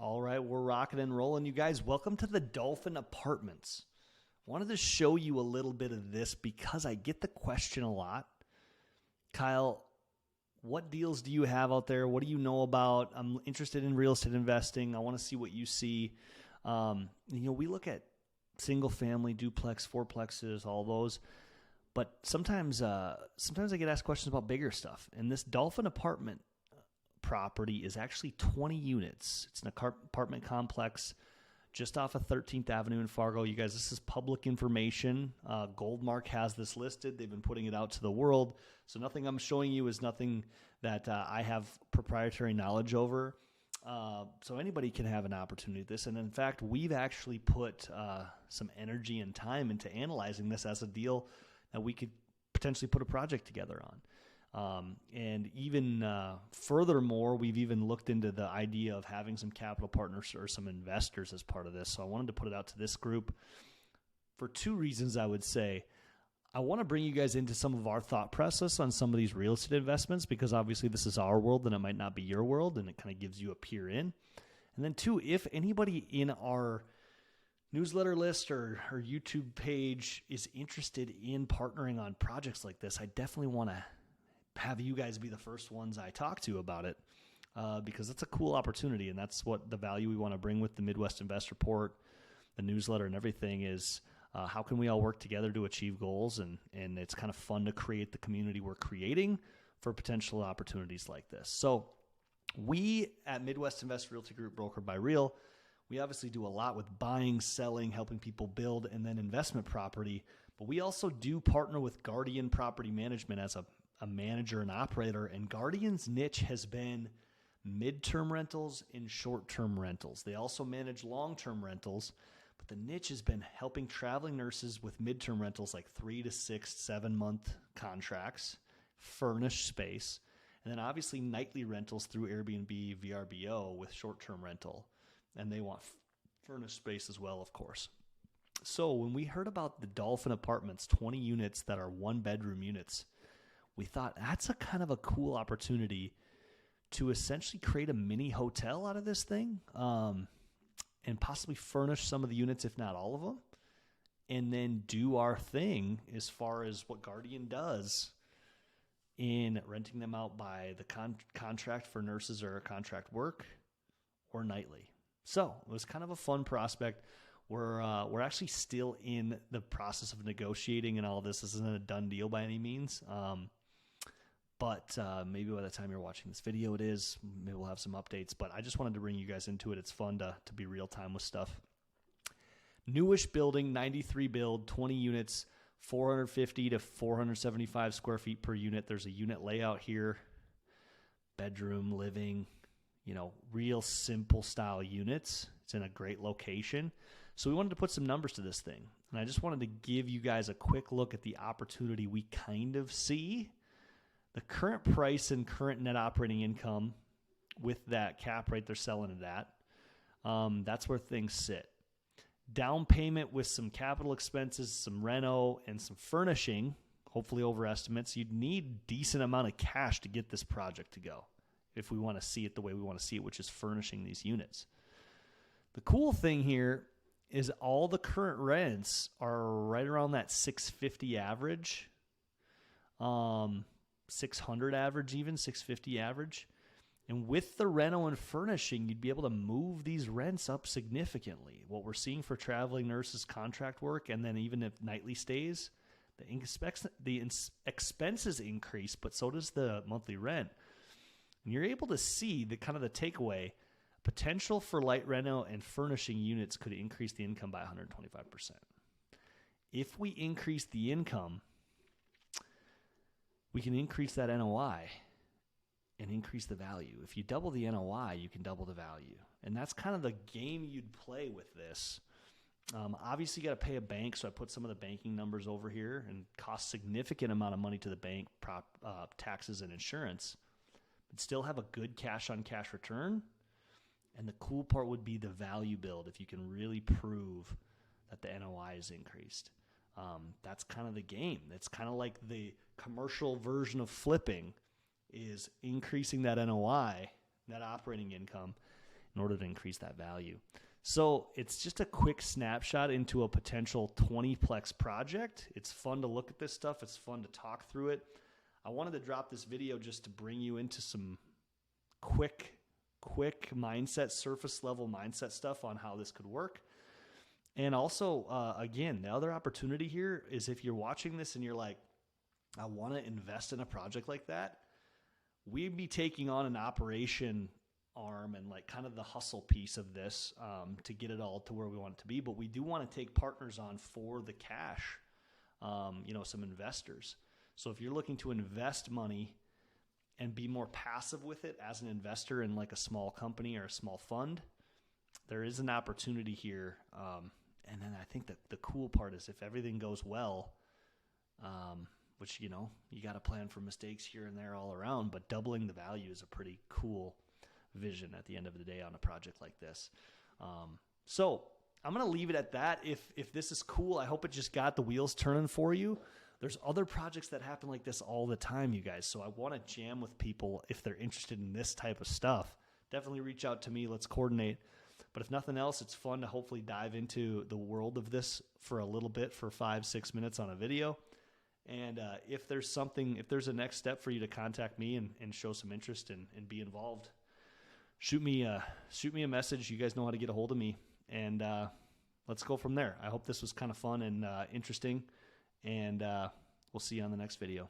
All right, we're rocking and rolling. You guys, welcome to the Dolphin Apartments. Wanted to show you a little bit of this because I get the question a lot. Kyle, what deals do you have out there? What do you know about? I'm interested in real estate investing. I want to see what you see. We look at single family, duplex, fourplexes, all those. But sometimes I get asked questions about bigger stuff. And this Dolphin apartment property is actually 20 units. It's an apartment complex just off of 13th Avenue in Fargo. You guys, this is public information. Goldmark has this listed. They've been putting it out to the world. So nothing I'm showing you is nothing that I have proprietary knowledge over. So anybody can have an opportunity at this. And in fact, we've actually put some energy and time into analyzing this as a deal that we could potentially put a project together on. And even furthermore, we've even looked into the idea of having some capital partners or some investors as part of this. So I wanted to put it out to this group for two reasons, I would say. I want to bring you guys into some of our thought process on some of these real estate investments because obviously this is our world and it might not be your world, and it kind of gives you a peer in. And then two, if anybody in our newsletter list or YouTube page is interested in partnering on projects like this, I definitely want to have you guys be the first ones I talk to about it because it's a cool opportunity, and that's what the value we want to bring with the Midwest Invest Report, the newsletter, and everything is how can we all work together to achieve goals, and it's kind of fun to create the community we're creating for potential opportunities like this. So we at Midwest Invest Realty Group, brokered by Real, we obviously do a lot with buying, selling, helping people build, and then investment property, but we also do partner with Guardian Property Management as a manager and operator, and Guardian's niche has been midterm rentals and short-term rentals. They also manage long-term rentals, but the niche has been helping traveling nurses with midterm rentals like 3 to 6, 7-month contracts, furnished space, and then obviously nightly rentals through Airbnb, VRBO with short-term rental, and they want furnished space as well, of course. So when we heard about the Dolphin Apartments, 20 units that are one-bedroom units, we thought that's a kind of a cool opportunity to essentially create a mini hotel out of this thing and possibly furnish some of the units, if not all of them, and then do our thing as far as what Guardian does in renting them out by the contract for nurses or contract work or nightly. So it was kind of a fun prospect. We're actually still in the process of negotiating, and all of this isn't a done deal by any means. But maybe by the time you're watching this video, it is. Maybe we'll have some updates. But I just wanted to bring you guys into it. It's fun to be real time with stuff. Newish building, 93 build, 20 units, 450 to 475 square feet per unit. There's a unit layout here. Bedroom, living, real simple style units. It's in a great location. So we wanted to put some numbers to this thing. And I just wanted to give you guys a quick look at the opportunity we kind of see. The current price and current net operating income with that cap rate they're selling it at, that's where things sit. Down payment with some capital expenses, some reno, and some furnishing, hopefully over estimates. You'd need decent amount of cash to get this project to go if we want to see it the way we want to see it, which is furnishing these units. The cool thing here is all the current rents are right around that 650 average. 600 average, even 650 average. And with the reno and furnishing, you'd be able to move these rents up significantly. What we're seeing for traveling nurses contract work, and then even if nightly stays, the expenses increase, but so does the monthly rent. And you're able to see the kind of the takeaway. Potential for light reno and furnishing units could increase the income by 125%. If we increase the income, we can increase that NOI and increase the value. If you double the NOI, you can double the value. And that's kind of the game you'd play with this. Obviously, you got to pay a bank, so I put some of the banking numbers over here, and cost significant amount of money to the bank, taxes and insurance, but still have a good cash-on-cash return. And the cool part would be the value build if you can really prove that the NOI is increased. That's kind of the game. It's kind of like the commercial version of flipping is increasing that NOI, net operating income, in order to increase that value. So it's just a quick snapshot into a potential 20-plex project. It's fun to look at this stuff. It's fun to talk through it. I wanted to drop this video just to bring you into some quick mindset, surface level mindset stuff on how this could work. And also, again, the other opportunity here is if you're watching this and you're like, I want to invest in a project like that, we'd be taking on an operation arm and like kind of the hustle piece of this to get it all to where we want it to be. But we do want to take partners on for the cash, some investors. So if you're looking to invest money and be more passive with it as an investor in like a small company or a small fund, there is an opportunity here. And then I think that the cool part is if everything goes well, which, you got to plan for mistakes here and there all around, but doubling the value is a pretty cool vision at the end of the day on a project like this. So I'm going to leave it at that. If this is cool, I hope it just got the wheels turning for you. There's other projects that happen like this all the time, you guys. So I want to jam with people if they're interested in this type of stuff. Definitely reach out to me. Let's coordinate. But if nothing else, it's fun to hopefully dive into the world of this for a little bit for 5-6 minutes on a video. And if there's a next step for you to contact me and show some interest and be involved, shoot me a message. You guys know how to get a hold of me, and let's go from there. I hope this was kind of fun and interesting, and we'll see you on the next video.